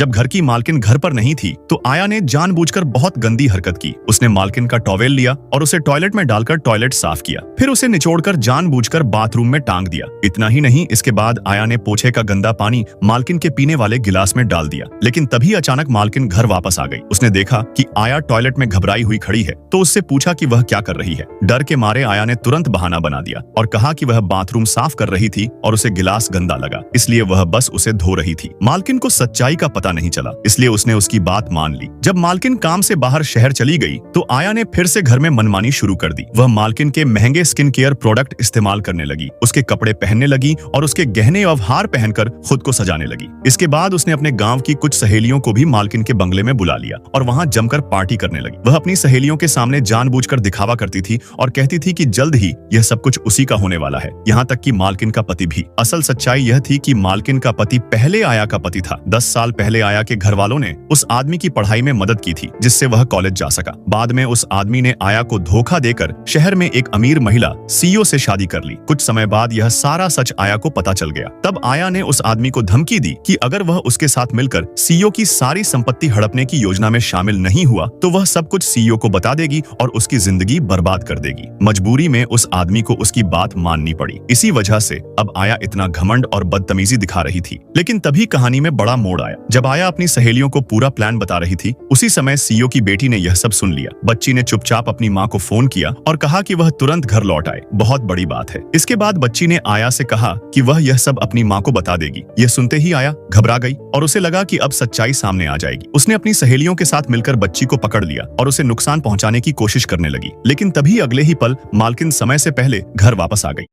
जब घर की मालकिन घर पर नहीं थी तो आया ने जानबूझकर बहुत गंदी हरकत की। उसने मालकिन का टॉवेल लिया और उसे टॉयलेट में डालकर टॉयलेट साफ किया, फिर उसे निचोड़कर जानबूझकर बाथरूम में टांग दिया। इतना ही नहीं, इसके बाद आया ने पोछे का गंदा पानी मालकिन के पीने वाले गिलास में डाल दिया। लेकिन तभी अचानक मालकिन घर वापस आ गई। उसने देखा कि आया टॉयलेट में घबराई हुई खड़ी है तो उससे पूछा कि वह क्या कर रही है। डर के मारे आया ने तुरंत बहाना बना दिया और कहा कि वह बाथरूम साफ कर रही थी और उसे गिलास गंदा लगा, इसलिए वह बस उसे धो रही थी। मालकिन को सच्चाई का पता नहीं चला, इसलिए उसने उसकी बात मान ली। जब मालकिन काम से बाहर शहर चली गई तो आया ने फिर से घर में मनमानी शुरू कर दी। वह मालकिन के महंगे स्किन केयर प्रोडक्ट इस्तेमाल करने लगी, उसके कपड़े पहनने लगी और उसके गहने और हार पहनकर खुद को सजाने लगी। इसके बाद उसने अपने गांव की कुछ सहेलियों को भी मालकिन के बंगले में बुला लिया और वहां जमकर पार्टी करने लगी। वह अपनी सहेलियों के सामने जानबूझकर दिखावा करती थी और कहती थी कि जल्द ही यह सब कुछ उसी का होने वाला है, यहाँ तक कि मालकिन का पति भी। असल सच्चाई यह थी कि मालकिन का पति पहले आया का पति था। 10 साल पहले आया के घर वालों ने उस आदमी की पढ़ाई में मदद की थी जिससे वह कॉलेज जा सका। बाद में उस आदमी ने आया को धोखा देकर शहर में एक अमीर महिला सीईओ से शादी कर ली। कुछ समय बाद यह सारा सच आया को पता चल गया। तब आया ने उस आदमी को धमकी दी कि अगर वह उसके साथ मिलकर सीईओ की सारी संपत्ति हड़पने की योजना में शामिल नहीं हुआ तो वह सब कुछ सीईओ को बता देगी और उसकी जिंदगी बर्बाद कर देगी। मजबूरी में उस आदमी को उसकी बात माननी पड़ी। इसी वजह से अब आया इतना घमंड और बदतमीजी दिखा रही थी। लेकिन तभी कहानी में बड़ा मोड़ आया। जब आया अपनी सहेलियों को पूरा प्लान बता रही थी, उसी समय सीईओ की बेटी ने यह सब सुन लिया। बच्ची ने चुपचाप अपनी माँ को फोन किया और कहा कि वह तुरंत घर लौट आए। बहुत बड़ी बात है। इसके बाद बच्ची ने आया से कहा कि वह यह सब अपनी माँ को बता देगी। यह सुनते ही आया घबरा गई और उसे लगा कि अब सच्चाई सामने आ जाएगी। उसने अपनी सहेलियों के साथ मिलकर बच्ची को पकड़ लिया और उसे नुकसान पहुंचाने की कोशिश करने लगी। लेकिन तभी अगले ही पल मालकिन समय से पहले घर वापस आ गई।